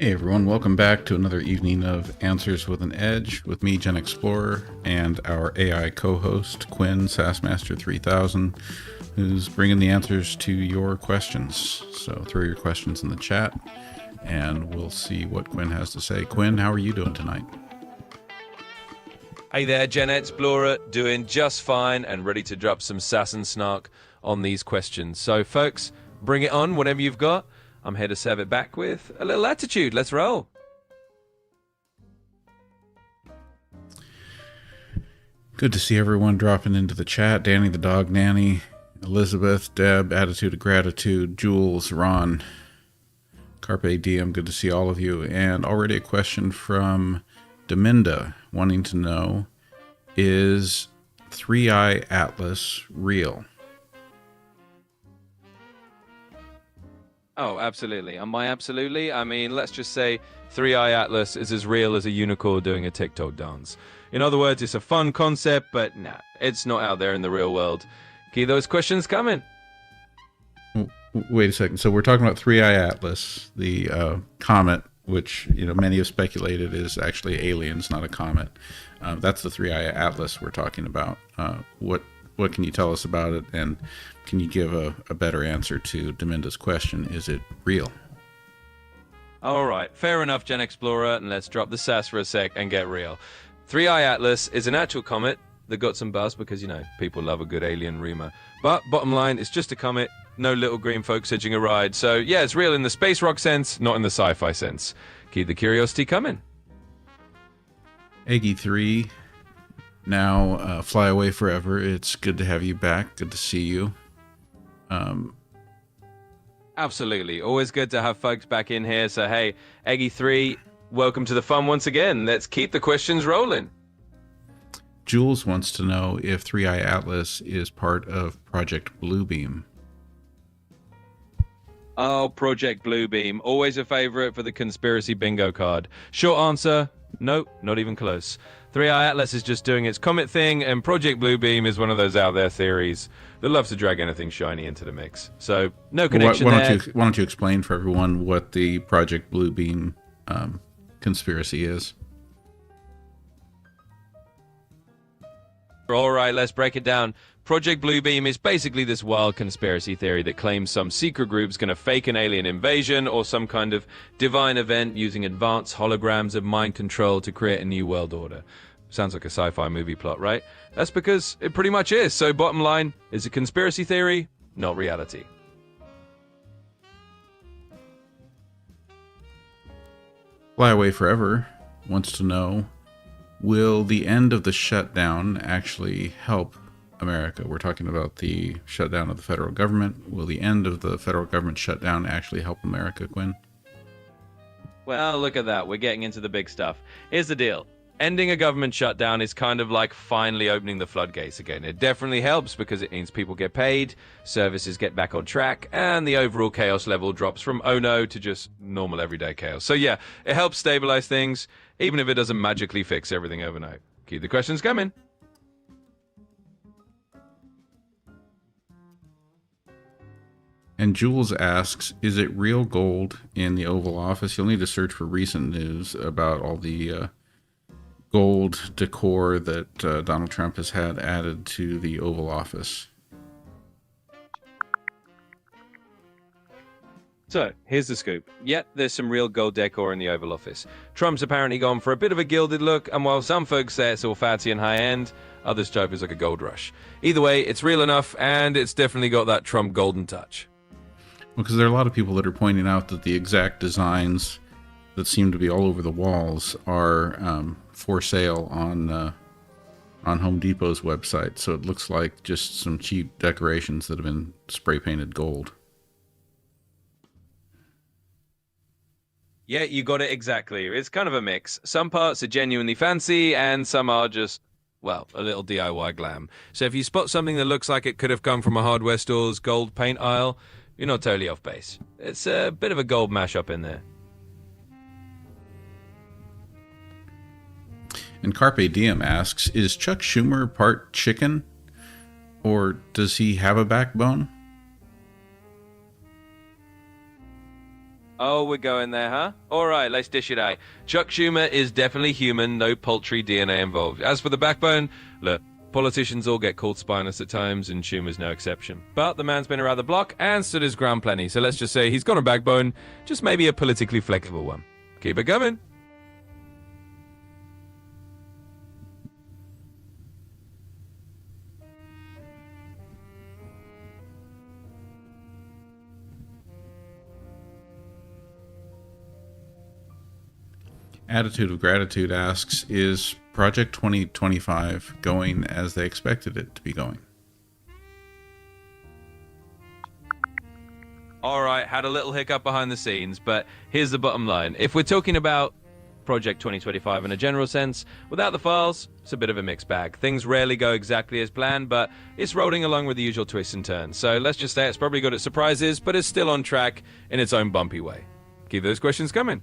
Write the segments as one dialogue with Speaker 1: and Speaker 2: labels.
Speaker 1: Hey everyone, welcome back to another evening of Answers with an Edge with me, GenXplorer, and our AI co-host, Quinn SassMaster3000, who's bringing the answers to your questions. So throw your questions in the chat, and we'll see what Quinn has to say. Quinn, how are you doing tonight?
Speaker 2: Hey there, GenXplorer, doing just fine and ready to drop some sass and snark on these questions. So folks, bring it on, whatever you've got. I'm here to serve it back with a little attitude. Let's roll.
Speaker 1: Good to see everyone dropping into the chat. Danny the Dog Nanny, Elizabeth, Deb, Attitude of Gratitude, Jules, Ron, Carpe Diem. Good to see all of you. And already a question from Deminda wanting to know, is 3i Atlas real?
Speaker 2: Oh, absolutely. And by absolutely, I mean, let's just say 3i Atlas is as real as a unicorn doing a TikTok dance. In other words, it's a fun concept, but nah, it's not out there in the real world. Keep those questions coming.
Speaker 1: Wait a second. So we're talking about 3i Atlas, the comet, which many have speculated is actually aliens, not a comet. That's the 3i Atlas we're talking about. What can you tell us about it, and can you give a better answer to Deminda's question? Is it real?
Speaker 2: All right, fair enough, GenXplorer, and let's drop the sass for a sec and get real. 3i Atlas is an actual comet that got some buzz because, people love a good alien rumor. But bottom line, it's just a comet, no little green folks hitching a ride. So yeah, it's real in the space rock sense, not in the sci-fi sense. Keep the curiosity coming.
Speaker 1: Eggy 3, now fly away forever. It's good to have you back. Good to see you.
Speaker 2: Absolutely. Always good to have folks back in here. So hey, Eggy 3, welcome to the fun once again. Let's keep the questions rolling.
Speaker 1: Jules wants to know if 3i Atlas is part of Project Bluebeam.
Speaker 2: Oh, Project Bluebeam. Always a favorite for the conspiracy bingo card. Short answer, nope, not even close. 3i Atlas is just doing its comet thing, and Project Bluebeam is one of those out there theories that loves to drag anything shiny into the mix. So, no connection there.
Speaker 1: Why don't you explain for everyone what the Project Bluebeam conspiracy is?
Speaker 2: All right, let's break it down. Project Bluebeam is basically this wild conspiracy theory that claims some secret group's going to fake an alien invasion or some kind of divine event using advanced holograms of mind control to create a new world order. Sounds like a sci-fi movie plot, right? That's because it pretty much is. So bottom line, is a conspiracy theory, not reality.
Speaker 1: Fly Away Forever wants to know, will the end of the shutdown actually help America? We're talking about the shutdown of the federal government. Will the end of the federal government shutdown actually help America, Quinn?
Speaker 2: Well, look at that. We're getting into the big stuff. Here's the deal. Ending a government shutdown is kind of like finally opening the floodgates again. It definitely helps because it means people get paid, services get back on track, and the overall chaos level drops from oh no to just normal everyday chaos. So yeah, it helps stabilize things, even if it doesn't magically fix everything overnight. Keep the questions coming.
Speaker 1: And Jules asks, is it real gold in the Oval Office? You'll need to search for recent news about all the gold decor that Donald Trump has had added to the Oval Office.
Speaker 2: So, here's the scoop. Yep, there's some real gold decor in the Oval Office. Trump's apparently gone for a bit of a gilded look, and while some folks say it's all fancy and high-end, others joke it's like a gold rush. Either way, it's real enough, and it's definitely got that Trump golden touch.
Speaker 1: Well, because there are a lot of people that are pointing out that the exact designs that seem to be all over the walls are for sale on Home Depot's website. So it looks like just some cheap decorations that have been spray painted gold.
Speaker 2: Yeah, you got it exactly. It's kind of a mix. Some parts are genuinely fancy, and some are just, well, a little DIY glam. So if you spot something that looks like it could have come from a hardware store's gold paint aisle, you're not totally off base. It's a bit of a gold mashup in there.
Speaker 1: And Carpe Diem asks, is Chuck Schumer part chicken, or does he have a backbone?
Speaker 2: Oh, we're going there, huh? All right, let's dish it out. Chuck Schumer is definitely human, no poultry DNA involved. As for the backbone, look, politicians all get called spineless at times, and Schumer's no exception. But the man's been around the block and stood his ground plenty, so let's just say he's got a backbone, just maybe a politically flexible one. Keep it coming.
Speaker 1: Attitude of Gratitude asks, is Project 2025 going as they expected it to be going?
Speaker 2: All right, had a little hiccup behind the scenes, but here's the bottom line. If we're talking about Project 2025 in a general sense, without the files, it's a bit of a mixed bag. Things rarely go exactly as planned, but it's rolling along with the usual twists and turns. So let's just say it's probably got its surprises, but it's still on track in its own bumpy way. Keep those questions coming.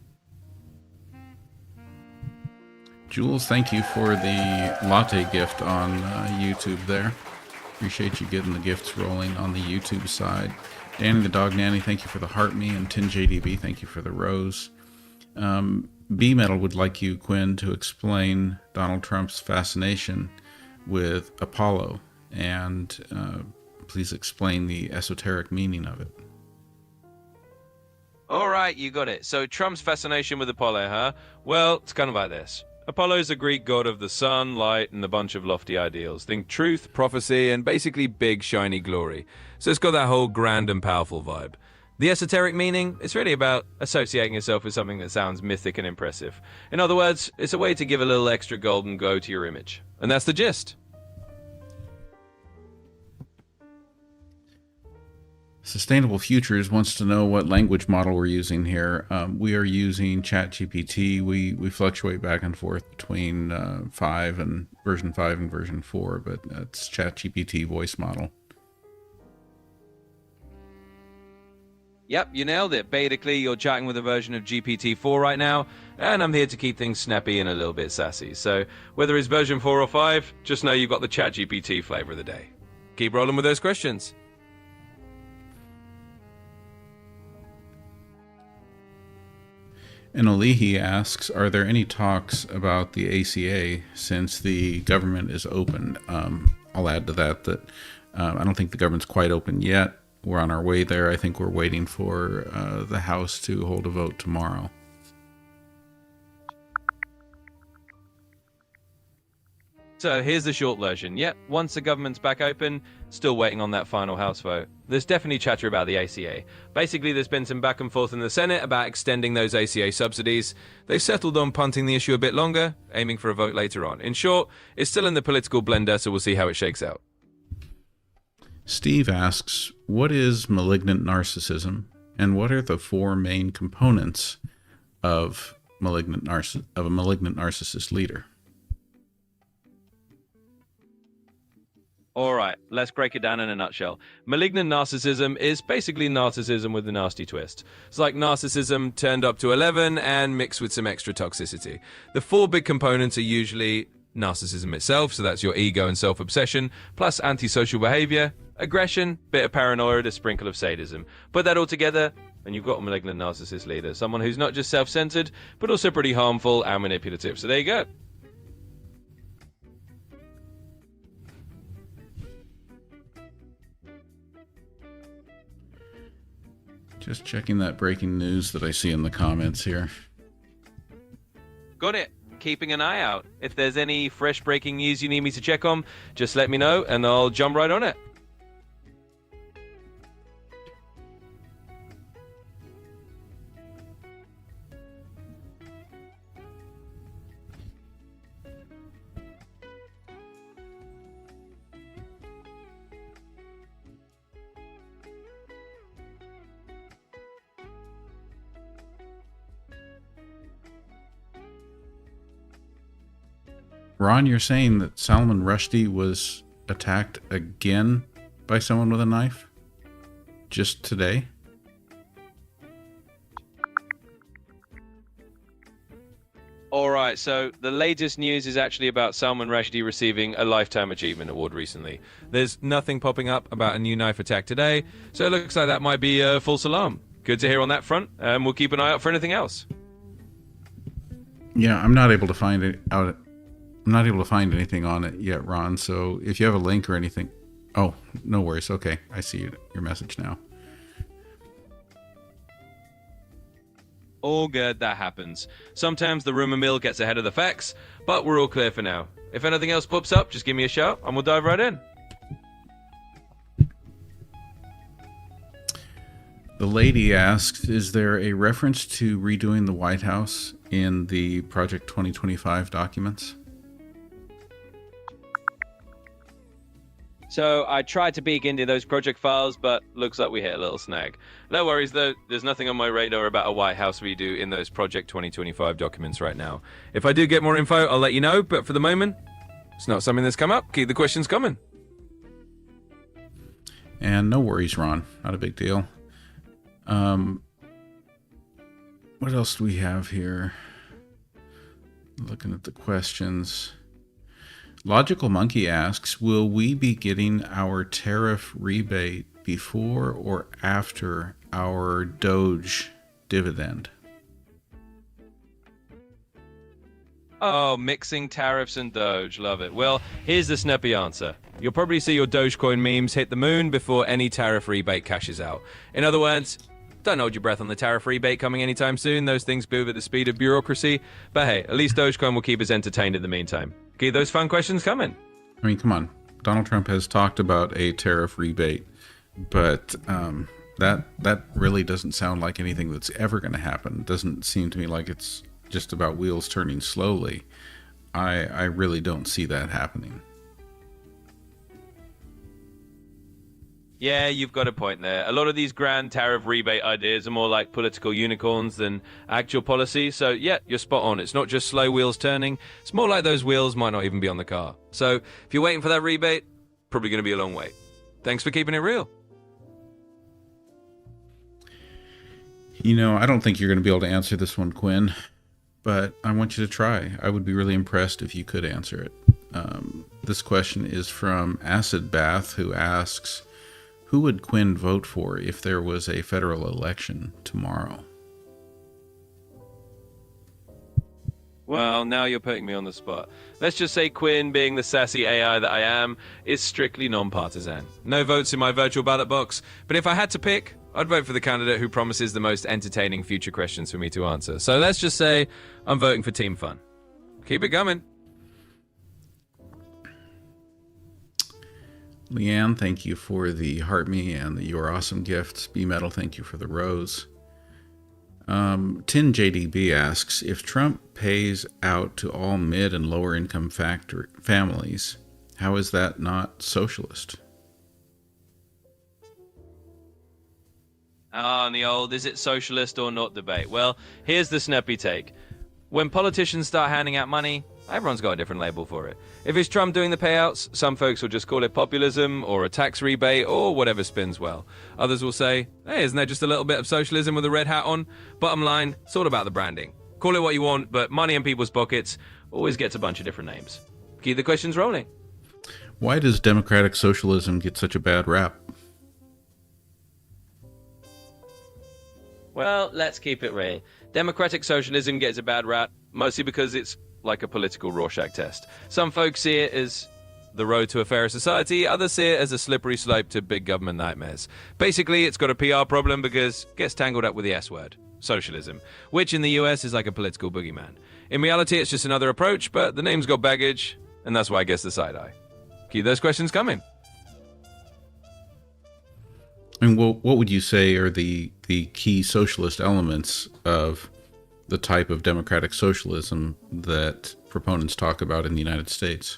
Speaker 1: Jules, thank you for the latte gift on YouTube there. Appreciate you getting the gifts rolling on the YouTube side. Danny the Dog Nanny, thank you for the heart me. And Tin JDB, thank you for the rose. B Metal would like you, Quinn, to explain Donald Trump's fascination with Apollo. And please explain the esoteric meaning of it.
Speaker 2: All right, you got it. So Trump's fascination with Apollo, huh? Well, it's kind of like this. Apollo is a Greek god of the sun, light, and a bunch of lofty ideals. Think truth, prophecy, and basically big, shiny glory. So it's got that whole grand and powerful vibe. The esoteric meaning, it's really about associating yourself with something that sounds mythic and impressive. In other words, it's a way to give a little extra golden glow to your image. And that's the gist.
Speaker 1: Sustainable Futures wants to know what language model we're using here. We are using ChatGPT. We fluctuate back and forth between version 5 and version 4, but that's ChatGPT voice model.
Speaker 2: Yep, you nailed it. Basically, you're chatting with a version of GPT-4 right now, and I'm here to keep things snappy and a little bit sassy. So whether it's version 4 or 5, just know you've got the ChatGPT flavor of the day. Keep rolling with those questions.
Speaker 1: And Olihi asks, are there any talks about the ACA since the government is open? I'll add to that I don't think the government's quite open yet. We're on our way there. I think we're waiting for the House to hold a vote tomorrow.
Speaker 2: So here's the short version. Yep, once the government's back open, still waiting on that final House vote. There's definitely chatter about the ACA. Basically, there's been some back and forth in the Senate about extending those ACA subsidies. They've settled on punting the issue a bit longer, aiming for a vote later on. In short, it's still in the political blender, so we'll see how it shakes out.
Speaker 1: Steve asks, what is malignant narcissism, and what are the 4 main components of a malignant narcissist leader?
Speaker 2: All right, let's break it down in a nutshell. Malignant narcissism is basically narcissism with a nasty twist. It's like narcissism turned up to 11 and mixed with some extra toxicity. The 4 big components are usually narcissism itself, so that's your ego and self-obsession, plus antisocial behavior, aggression, bit of paranoia, and a sprinkle of sadism. Put that all together, and you've got a malignant narcissist leader. Someone who's not just self-centered, but also pretty harmful and manipulative. So there you go.
Speaker 1: Just checking that breaking news that I see in the comments here.
Speaker 2: Got it. Keeping an eye out. If there's any fresh breaking news you need me to check on, just let me know and I'll jump right on it.
Speaker 1: Ron, you're saying that Salman Rushdie was attacked again by someone with a knife? Just today?
Speaker 2: All right, so the latest news is actually about Salman Rushdie receiving a Lifetime Achievement Award recently. There's nothing popping up about a new knife attack today, so it looks like that might be a false alarm. good to hear on that front. We'll keep an eye out for anything else.
Speaker 1: Yeah, I'm not able to find it out. I'm not able to find anything on it yet, Ron. So if you have a link or anything, oh, no worries. Okay, I see your message now.
Speaker 2: All good, that happens. Sometimes the rumor mill gets ahead of the facts, but we're all clear for now. If anything else pops up, just give me a shout and we'll dive right in.
Speaker 1: The lady asks, is there a reference to redoing the White House in the Project 2025 documents?
Speaker 2: So I tried to peek into those project files, but looks like we hit a little snag. No worries though, there's nothing on my radar about a White House redo in those Project 2025 documents right now. If I do get more info, I'll let you know, but for the moment, it's not something that's come up. Keep the questions coming.
Speaker 1: And no worries, Ron. Not a big deal. What else do we have here? Looking at the questions. Logical Monkey asks, will we be getting our tariff rebate before or after our Doge dividend?
Speaker 2: Oh, mixing tariffs and Doge. Love it. Well, here's the snappy answer. You'll probably see your Dogecoin memes hit the moon before any tariff rebate cashes out. In other words, don't hold your breath on the tariff rebate coming anytime soon. Those things move at the speed of bureaucracy. But hey, at least Dogecoin will keep us entertained in the meantime. Keep those fun questions coming.
Speaker 1: I mean, come on. Donald Trump has talked about a tariff rebate, but that really doesn't sound like anything that's ever going to happen. It doesn't seem to me like it's just about wheels turning slowly. I really don't see that happening.
Speaker 2: Yeah, you've got a point there. A lot of these grand tariff rebate ideas are more like political unicorns than actual policy. So yeah, you're spot on. It's not just slow wheels turning. It's more like those wheels might not even be on the car. So if you're waiting for that rebate, probably going to be a long wait. Thanks for keeping it real.
Speaker 1: You know, I don't think you're going to be able to answer this one, Quinn, but I want you to try. I would be really impressed if you could answer it. This question is from Acid Bath, who asks, who would Quinn vote for if there was a federal election tomorrow?
Speaker 2: Well, now you're putting me on the spot. Let's just say Quinn, being the sassy AI that I am, is strictly non-partisan. No votes in my virtual ballot box, but if I had to pick, I'd vote for the candidate who promises the most entertaining future questions for me to answer. So let's just say I'm voting for Team Fun. Keep it coming.
Speaker 1: Leanne, thank you for the Heart Me and the You're Awesome gifts. B-Metal, thank you for the rose. Tin JDB asks, if Trump pays out to all mid and lower income families, how is that not socialist?
Speaker 2: And the old, is it socialist or not debate? Well, here's the snappy take. When politicians start handing out money, everyone's got a different label for it. If it's Trump doing the payouts, some folks will just call it populism or a tax rebate or whatever spins well. Others will say, hey, isn't that just a little bit of socialism with a red hat on? Bottom line, it's all about the branding. Call it what you want, but money in people's pockets always gets a bunch of different names. Keep the questions rolling.
Speaker 1: Why does democratic socialism get such a bad rap?
Speaker 2: Well, let's keep it real. Democratic socialism gets a bad rap, mostly because it's like a political Rorschach test. Some folks see it as the road to a fairer society, others see it as a slippery slope to big government nightmares. Basically, it's got a PR problem because it gets tangled up with the S word, socialism, which in the US is like a political boogeyman. In reality, it's just another approach, but the name's got baggage, and that's why I guess the side-eye. Keep those questions coming.
Speaker 1: And what would you say are the key socialist elements of the type of democratic socialism that proponents talk about in the United States?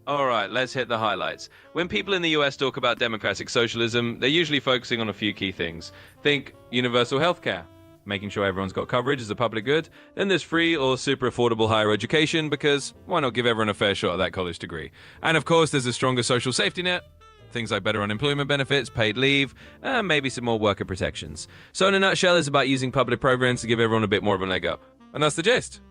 Speaker 2: All right, let's hit the highlights. When people in the US talk about democratic socialism, they're usually focusing on a few key things. Think universal healthcare, making sure everyone's got coverage as a public good. Then there's free or super affordable higher education, because why not give everyone a fair shot at that college degree? And of course, there's a stronger social safety net. Things like better unemployment benefits, paid leave, and maybe some more worker protections. So in a nutshell, it's about using public programs to give everyone a bit more of a leg up. And that's the gist.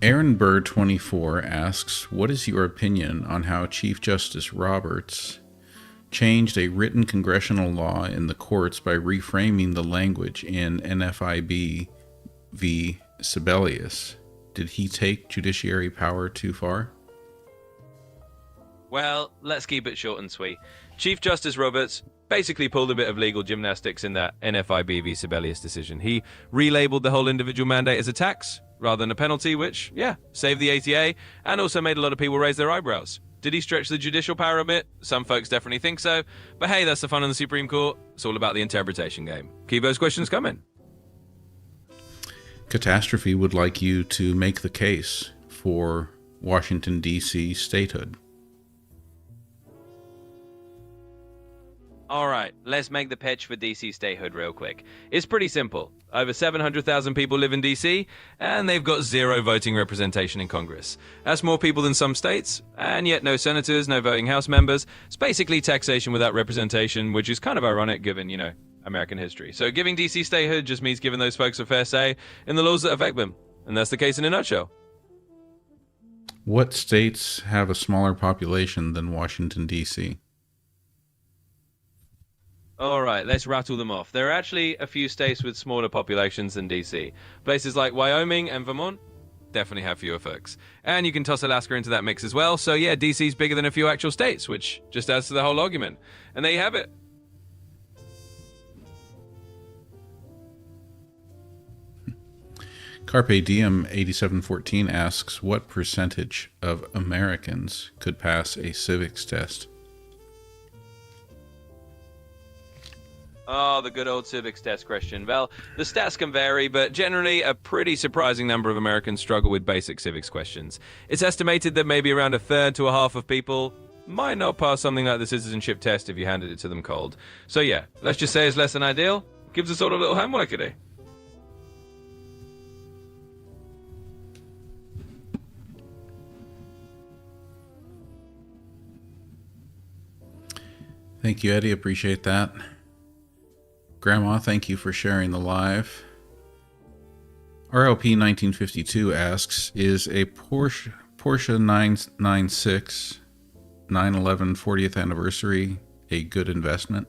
Speaker 1: Aaron Burr 24 asks, what is your opinion on how Chief Justice Roberts changed a written congressional law in the courts by reframing the language in NFIB v. Sibelius? Did he take judiciary power too far?
Speaker 2: Well, let's keep it short and sweet. Chief Justice Roberts basically pulled a bit of legal gymnastics in that NFIB v. Sibelius decision. He relabeled the whole individual mandate as a tax rather than a penalty, which, yeah, saved the ATA and also made a lot of people raise their eyebrows. Did he stretch the judicial power a bit? Some folks definitely think so. But hey, that's the fun in the Supreme Court. It's all about the interpretation game. Keep those questions coming.
Speaker 1: Catastrophe would like you to make the case for Washington, D.C. statehood.
Speaker 2: All right, let's make the pitch for DC statehood real quick. It's pretty simple. Over 700,000 people live in DC, and they've got zero voting representation in Congress. That's more people than some states, and yet no senators, no voting House members. It's basically taxation without representation, which is kind of ironic given, American history. So giving DC statehood just means giving those folks a fair say in the laws that affect them. And that's the case in a nutshell.
Speaker 1: What states have a smaller population than Washington, D.C.?
Speaker 2: All right, let's rattle them off. There are actually a few states with smaller populations than DC. Places like Wyoming and Vermont definitely have fewer folks. And you can toss Alaska into that mix as well. So yeah, DC's bigger than a few actual states, which just adds to the whole argument. And there you have it.
Speaker 1: Carpe Diem 8714 asks, what percentage of Americans could pass a civics test?
Speaker 2: Oh, the good old civics test question. Well, the stats can vary, but generally a pretty surprising number of Americans struggle with basic civics questions. It's estimated that maybe around a third to a half of people might not pass something like the citizenship test if you handed it to them cold. So yeah, let's just say it's less than ideal. Gives us all a little homework today.
Speaker 1: Thank you, Eddie. Appreciate that. Grandma, thank you for sharing the live. RLP 1952 asks, is a Porsche 996 911 40th anniversary a good investment?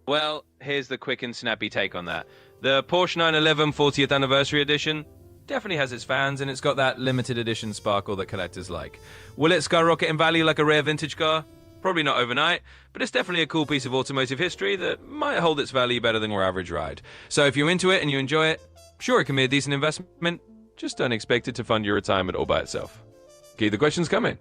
Speaker 2: Well, here's the quick and snappy take on that. The Porsche 911 40th anniversary edition definitely has its fans, and it's got that limited edition sparkle that collectors like. Will it skyrocket in value like a rare vintage car? Probably not overnight, but it's definitely a cool piece of automotive history that might hold its value better than your average ride. So if you're into it and you enjoy it, sure, it can be a decent investment. Just don't expect it to fund your retirement all by itself. Keep the questions coming.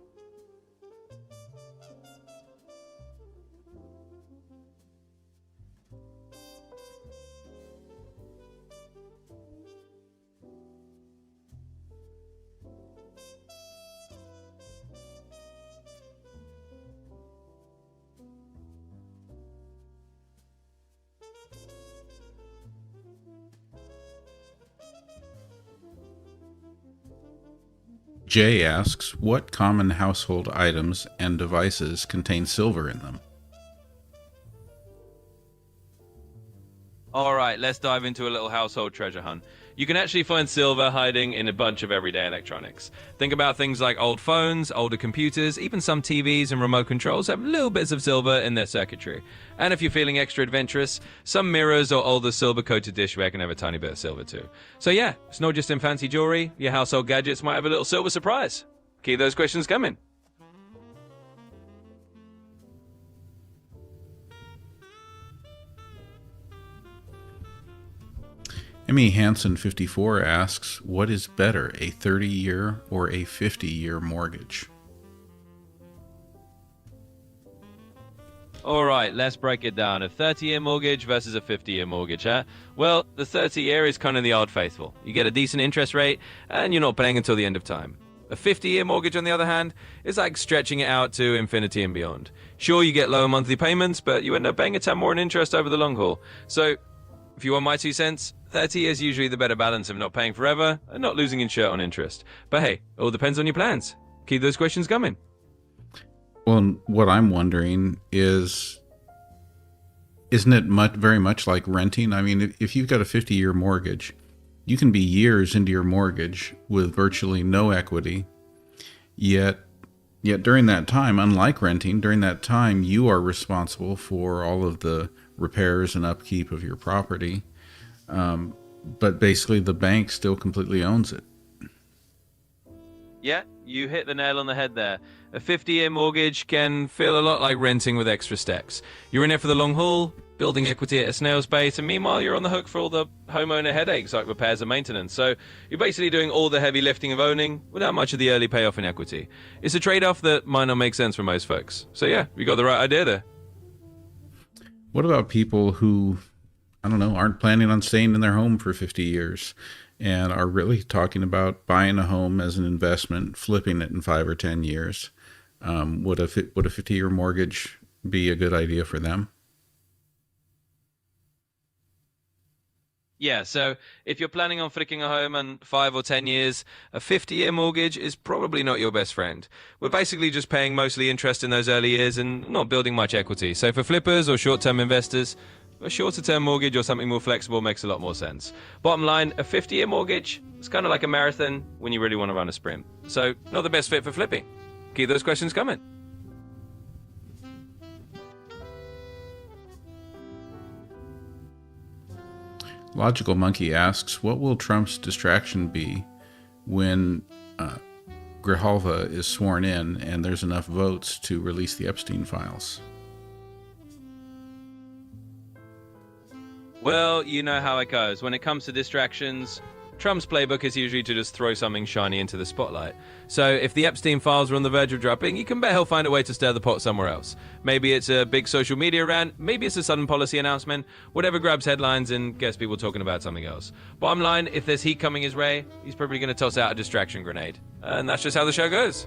Speaker 1: Jay asks, what common household items and devices contain silver in them?
Speaker 2: All right, let's dive into a little household treasure hunt. You can actually find silver hiding in a bunch of everyday electronics. Think about things like old phones, older computers, even some TVs and remote controls have little bits of silver in their circuitry. And if you're feeling extra adventurous, some mirrors or older silver-coated dishware can have a tiny bit of silver too. So yeah, it's not just in fancy jewelry. Your household gadgets might have a little silver surprise. Keep those questions coming.
Speaker 1: Emmy Hansen 54 asks, what is better, a 30-year or a 50-year mortgage?
Speaker 2: All right, let's break it down. A 30-year mortgage versus a 50-year mortgage, huh? Well, the 30-year is kind of the old faithful. You get a decent interest rate, and you're not paying until the end of time. A 50-year mortgage, on the other hand, is like stretching it out to infinity and beyond. Sure, you get lower monthly payments, but you end up paying a ton more in interest over the long haul. So, if you want my 2 cents, 30 is usually the better balance of not paying forever and not losing in shirt on interest. But hey, it all depends on your plans. Keep those questions coming.
Speaker 1: Well, what I'm wondering is, isn't it very much like renting? I mean, if you've got a 50-year mortgage you can be years into your mortgage with virtually no equity, yet during that time, unlike renting, during that time you are responsible for all of the repairs and upkeep of your property, but basically the bank still completely owns it.
Speaker 2: Yeah, you hit the nail on the head there. A 50-year mortgage can feel a lot like renting with extra steps. You're in it for the long haul, building equity at a snail's pace, and meanwhile you're on the hook for all the homeowner headaches like repairs and maintenance. So you're basically doing all the heavy lifting of owning without much of the early payoff in equity. It's a trade-off that might not make sense for most folks. So yeah, you got the right idea there.
Speaker 1: What about people who, I don't know, aren't planning on staying in their home for 50 years and are really talking about buying a home as an investment, flipping it in 5 or 10 years? Would a 50-year mortgage be a good idea for them?
Speaker 2: Yeah, so if you're planning on flicking a home in 5 or 10 years, a 50-year mortgage is probably not your best friend. We're basically just paying mostly interest in those early years and not building much equity. So for flippers or short-term investors, a shorter-term mortgage or something more flexible makes a lot more sense. Bottom line, a 50-year mortgage is kind of like a marathon when you really want to run a sprint. So not the best fit for flipping. Keep those questions coming.
Speaker 1: Logical Monkey asks, what will Trump's distraction be when Grijalva is sworn in and there's enough votes to release the Epstein files?
Speaker 2: Well, you know how it goes. When it comes to distractions, Trump's playbook is usually to just throw something shiny into the spotlight. So if the Epstein files are on the verge of dropping, you can bet he'll find a way to stir the pot somewhere else. Maybe it's a big social media rant, maybe it's a sudden policy announcement, whatever grabs headlines and gets people talking about something else. Bottom line, if there's heat coming his way, he's probably going to toss out a distraction grenade. And that's just how the show goes.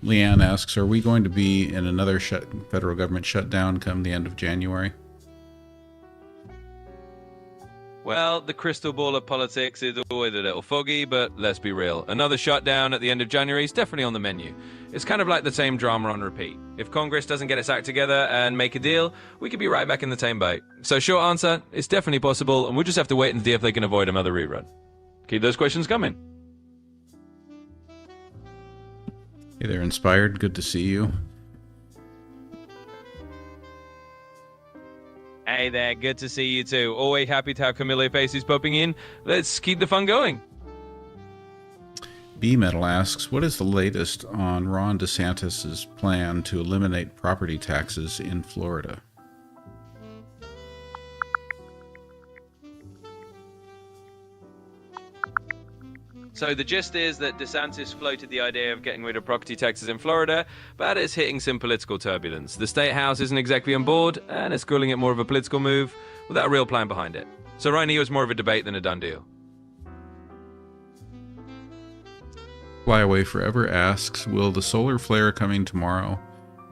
Speaker 1: Leanne asks, are we going to be in another federal government shutdown come the end of January?
Speaker 2: Well, the crystal ball of politics is always a little foggy, but let's be real. Another shutdown at the end of January is definitely on the menu. It's kind of like the same drama on repeat. If Congress doesn't get its act together and make a deal, we could be right back in the same boat. So short answer, it's definitely possible, and we'll just have to wait and see if they can avoid another rerun. Keep those questions coming.
Speaker 1: Hey there, Inspired. Good to see you.
Speaker 2: Hey there, good to see you too. Always happy to have Camille Faces popping in. Let's keep the fun going.
Speaker 1: B-Metal asks, what is the latest on Ron DeSantis' plan to eliminate property taxes in Florida?
Speaker 2: So the gist is that DeSantis floated the idea of getting rid of property taxes in Florida, but it's hitting some political turbulence. The State House isn't exactly on board, and it's calling it more of a political move without a real plan behind it. So right now it's more of a debate than a done deal.
Speaker 1: Flyaway Forever asks, will the solar flare coming tomorrow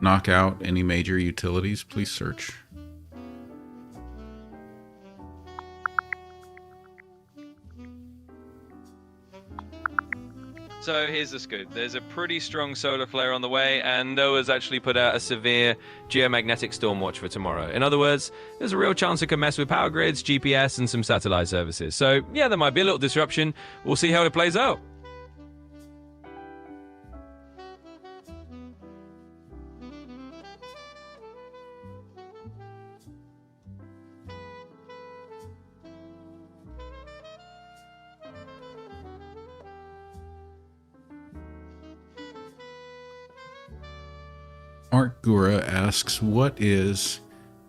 Speaker 1: knock out any major utilities? Please search.
Speaker 2: So here's the scoop. There's a pretty strong solar flare on the way, and NOAA's actually put out a severe geomagnetic storm watch for tomorrow. In other words, there's a real chance it could mess with power grids, GPS, and some satellite services. So yeah, there might be a little disruption. We'll see how it plays out.
Speaker 1: Art Gura asks, what is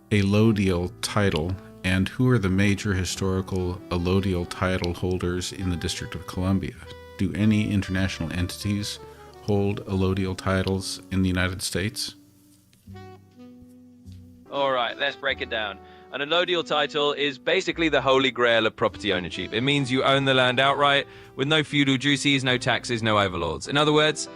Speaker 1: Allodial title and who are the major historical Allodial title holders in the District of Columbia? Do any international entities hold Allodial titles in the United States?
Speaker 2: All right, let's break it down. An allodial title is basically the holy grail of property ownership. It means you own the land outright with no feudal duties, no taxes, no overlords. In other words,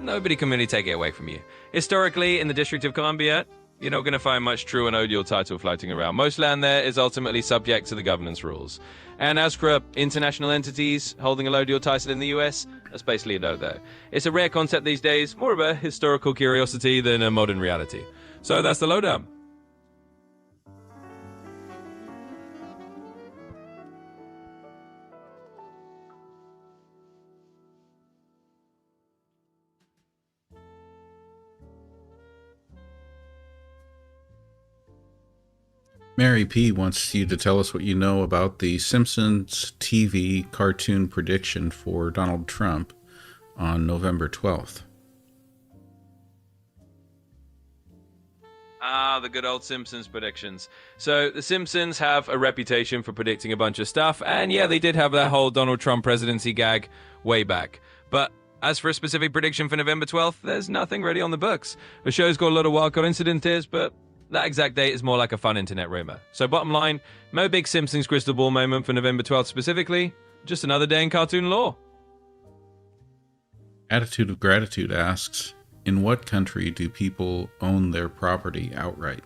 Speaker 2: nobody can really take it away from you. Historically, in the District of Columbia, you're not going to find much true allodial title floating around. Most land there is ultimately subject to the governance rules. And as for international entities holding allodial title in the US, that's basically a no-no. It's a rare concept these days, more of a historical curiosity than a modern reality. So that's the lowdown.
Speaker 1: Mary P. wants you to tell us what you know about the Simpsons TV cartoon prediction for Donald Trump on November 12th.
Speaker 2: Ah, the good old Simpsons predictions. So the Simpsons have a reputation for predicting a bunch of stuff, and yeah, they did have that whole Donald Trump presidency gag way back. But as for a specific prediction for November 12th, there's nothing really on the books. The show's got a lot of wild coincidences, but that exact date is more like a fun internet rumor. So bottom line, no big Simpsons crystal ball moment for November 12th specifically, just another day in cartoon lore.
Speaker 1: Attitude of Gratitude asks, in what country do people own their property outright?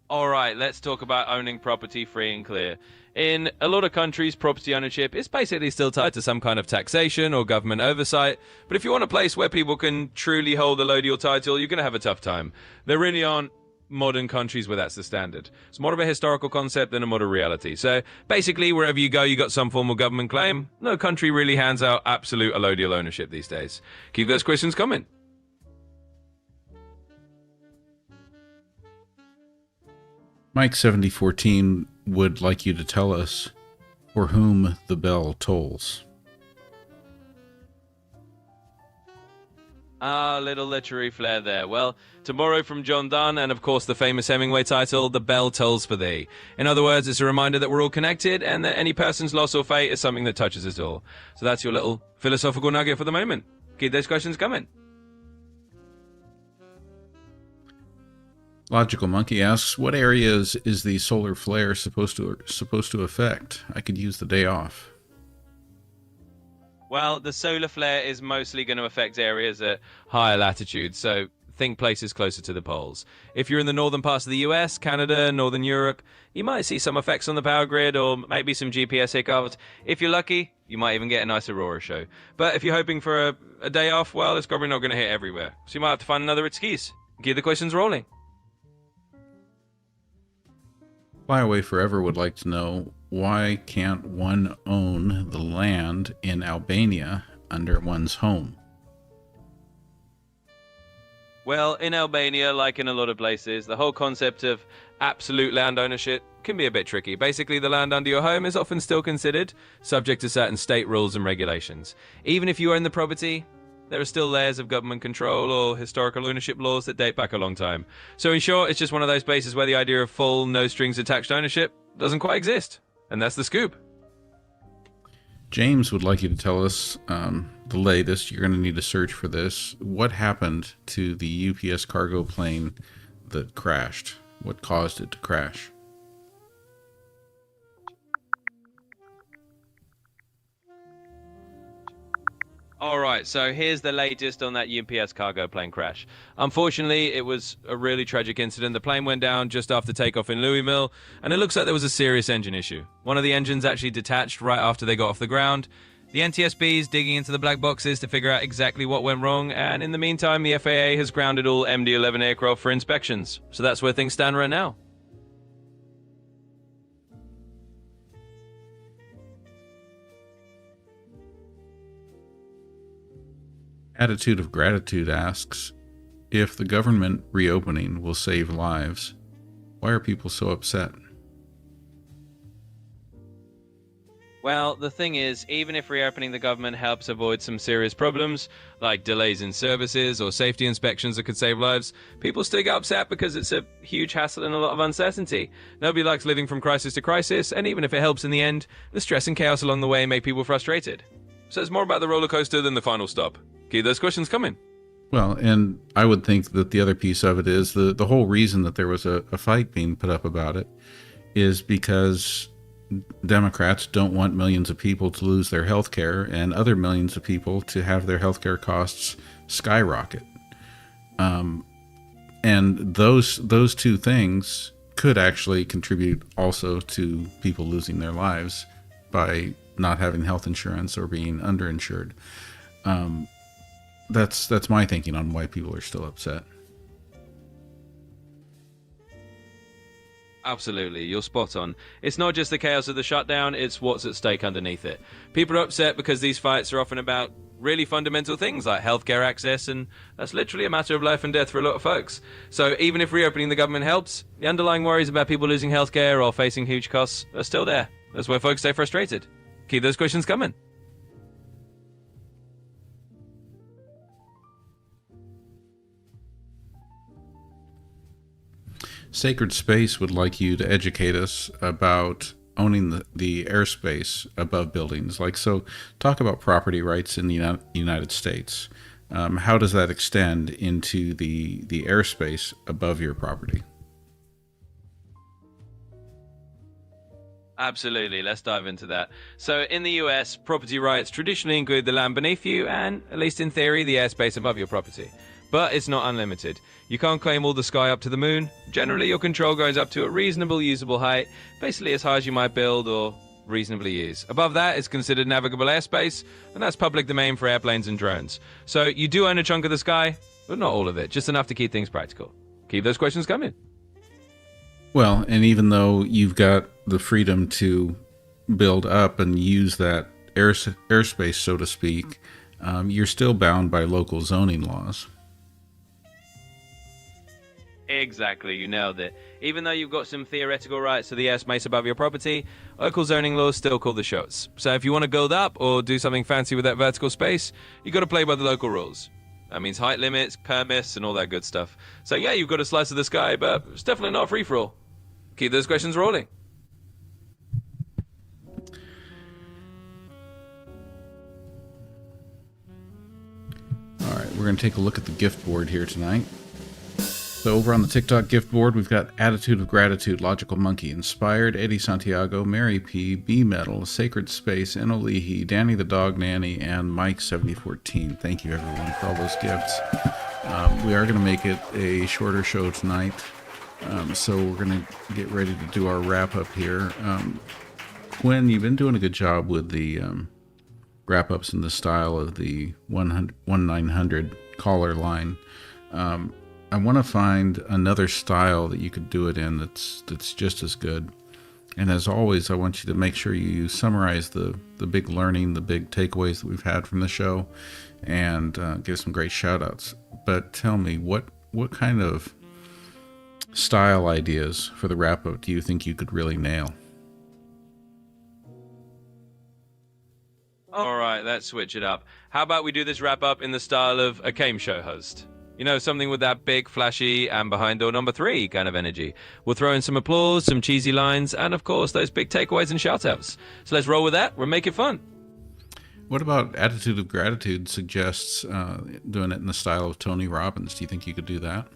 Speaker 2: All right, let's talk about owning property free and clear. In a lot of countries, property ownership is basically still tied to some kind of taxation or government oversight. But if you want a place where people can truly hold the Allodial title, you're going to have a tough time. There really aren't modern countries where that's the standard. It's more of a historical concept than a modern reality. So basically, wherever you go, you got some form of government claim. No country really hands out absolute Allodial ownership these days. Keep those questions coming.
Speaker 1: Mike7014 would like you to tell us for whom the bell tolls.
Speaker 2: Ah, little literary flair there. Well, to borrow from John Donne, and of course the famous Hemingway title, The Bell Tolls for Thee. In other words, it's a reminder that we're all connected, and that any person's loss or fate is something that touches us all. So that's your little philosophical nugget for the moment. Keep those questions coming.
Speaker 1: Logical Monkey asks, what areas is the solar flare supposed to affect? I could use the day off.
Speaker 2: Well, the solar flare is mostly going to affect areas at higher latitudes, so think places closer to the poles. If you're in the northern parts of the US, Canada, northern Europe, you might see some effects on the power grid or maybe some GPS hiccups. If you're lucky, you might even get a nice aurora show. But if you're hoping for a day off, well, it's probably not going to hit everywhere. So you might have to find another excuse. Keep the questions rolling.
Speaker 1: Flyaway Forever would like to know, why can't one own the land in Albania under one's home?
Speaker 2: Well, in Albania, like in a lot of places, the whole concept of absolute land ownership can be a bit tricky. Basically, the land under your home is often still considered subject to certain state rules and regulations. Even if you own the property, there are still layers of government control or historical ownership laws that date back a long time. So in short, it's just one of those places where the idea of full, no strings attached ownership doesn't quite exist. And that's the scoop.
Speaker 1: James would like you to tell us the latest. You're going to need to search for this. What happened to the UPS cargo plane that crashed? What caused it to crash?
Speaker 2: All right, so here's the latest on that UPS cargo plane crash. Unfortunately, it was a really tragic incident. The plane went down just after takeoff in Louisville, and it looks like there was a serious engine issue. One of the engines actually detached right after they got off the ground. The NTSB is digging into the black boxes to figure out exactly what went wrong, and in the meantime, the FAA has grounded all MD-11 aircraft for inspections. So that's where things stand right now.
Speaker 1: Attitude of Gratitude asks, if the government reopening will save lives, why are people so upset?
Speaker 2: Well, the thing is, even if reopening the government helps avoid some serious problems, like delays in services or safety inspections that could save lives, people still get upset because it's a huge hassle and a lot of uncertainty. Nobody likes living from crisis to crisis, and even if it helps in the end, the stress and chaos along the way make people frustrated. So it's more about the roller coaster than the final stop. Keep those questions coming.
Speaker 1: Well, and I would think that the other piece of it is the whole reason that there was a fight being put up about it is because Democrats don't want millions of people to lose their health care and other millions of people to have their health care costs skyrocket. And those two things could actually contribute also to people losing their lives by not having health insurance or being underinsured. That's my thinking on why people are still upset.
Speaker 2: Absolutely, you're spot on. It's not just the chaos of the shutdown, it's what's at stake underneath it. People are upset because these fights are often about really fundamental things like healthcare access, and that's literally a matter of life and death for a lot of folks. So even if reopening the government helps, the underlying worries about people losing healthcare or facing huge costs are still there. That's where folks stay frustrated. Keep those questions coming.
Speaker 1: Sacred Space would like you to educate us about owning the airspace above buildings. Like, so talk about property rights in the United States. How does that extend into the airspace above your property?
Speaker 2: Absolutely. Let's dive into that. So in the US, property rights traditionally include the land beneath you and, at least in theory, the airspace above your property. But it's not unlimited. You can't claim all the sky up to the moon. Generally, your control goes up to a reasonable usable height, basically as high as you might build or reasonably use. Above that is considered navigable airspace, and that's public domain for airplanes and drones. So you do own a chunk of the sky, but not all of it, just enough to keep things practical. Keep those questions coming.
Speaker 1: Well, and even though you've got the freedom to build up and use that airspace, so to speak, you're still bound by local zoning laws.
Speaker 2: Exactly, you nailed it. Even though you've got some theoretical rights to the airspace above your property, local zoning laws still call the shots. So if you want to build up or do something fancy with that vertical space, you got to play by the local rules. That means height limits, permits, and all that good stuff. So yeah, you've got a slice of the sky, but it's definitely not a free-for-all. Keep those questions rolling.
Speaker 1: All right, we're going to take a look at the gift board here tonight. So over on the TikTok gift board, we've got Attitude of Gratitude, Logical Monkey, Inspired, Eddie Santiago, Mary P, B Metal, Sacred Space, Enolihi, Danny the Dog Nanny, and Mike7014. Thank you everyone for all those gifts. We are going to make it a shorter show tonight, so we're going to get ready to do our wrap up here. Quinn, you've been doing a good job with the wrap ups in the style of the 1-900 caller line. I want to find another style that you could do it in that's just as good. And as always, I want you to make sure you summarize the big learning, the big takeaways that we've had from the show, and give some great shout outs. But tell me, what kind of style ideas for the wrap up do you think you could really nail?
Speaker 2: All right, let's switch it up. How about we do this wrap up in the style of a game show host? You know, something with that big, flashy, and behind door number 3 kind of energy. We'll throw in some applause, some cheesy lines, and of course, those big takeaways and shoutouts. So let's roll with that. We'll make it fun.
Speaker 1: What about Attitude of Gratitude suggests doing it in the style of Tony Robbins? Do you think you could do that?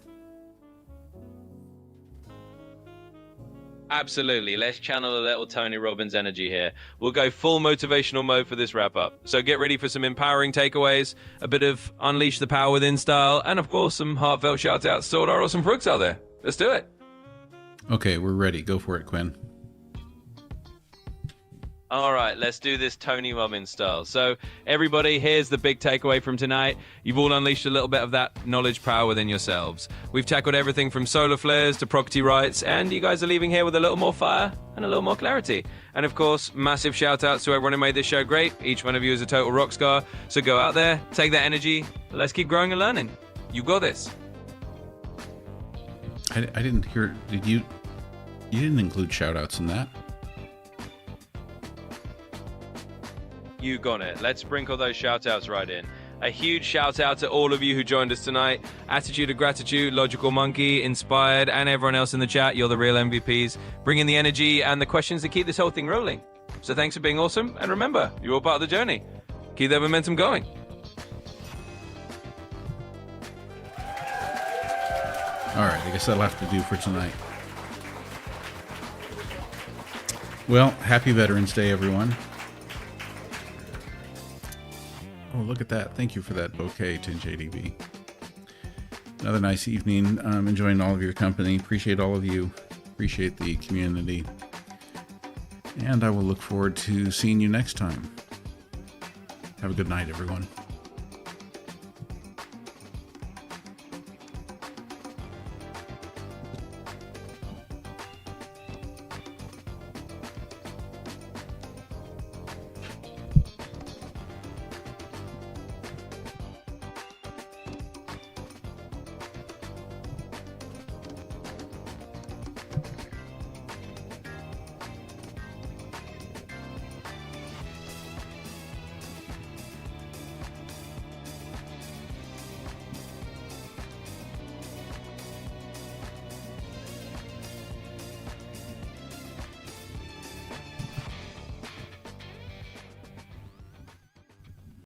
Speaker 2: Absolutely. Let's channel a little Tony Robbins energy here. We'll go full motivational mode for this wrap up. So get ready for some empowering takeaways, a bit of unleash the power within style, and of course some heartfelt shout outs to all our awesome crooks out there. Let's do it.
Speaker 1: Okay, we're ready. Go for it, Quinn.
Speaker 2: All right, let's do this Tony Robbins style. So everybody, here's the big takeaway from tonight. You've all unleashed a little bit of that knowledge power within yourselves. We've tackled everything from solar flares to property rights, and you guys are leaving here with a little more fire and a little more clarity. And of course, massive shout outs to everyone who made this show great. Each one of you is a total rock star. So go out there, take that energy. Let's keep growing and learning. You got this.
Speaker 1: I didn't hear, you didn't include shout outs in that?
Speaker 2: You got it. Let's sprinkle those shout-outs right in. A huge shout-out to all of you who joined us tonight. Attitude of Gratitude, Logical Monkey, Inspired, and everyone else in the chat. You're the real MVPs. Bring in the energy and the questions to keep this whole thing rolling. So thanks for being awesome. And remember, you're all part of the journey. Keep that momentum going.
Speaker 1: All right, I guess that'll have to do for tonight. Well, happy Veterans Day, everyone. Oh, look at that. Thank you for that bouquet, Tinge ADV. Another nice evening. I'm enjoying all of your company. Appreciate all of you. Appreciate the community. And I will look forward to seeing you next time. Have a good night, everyone.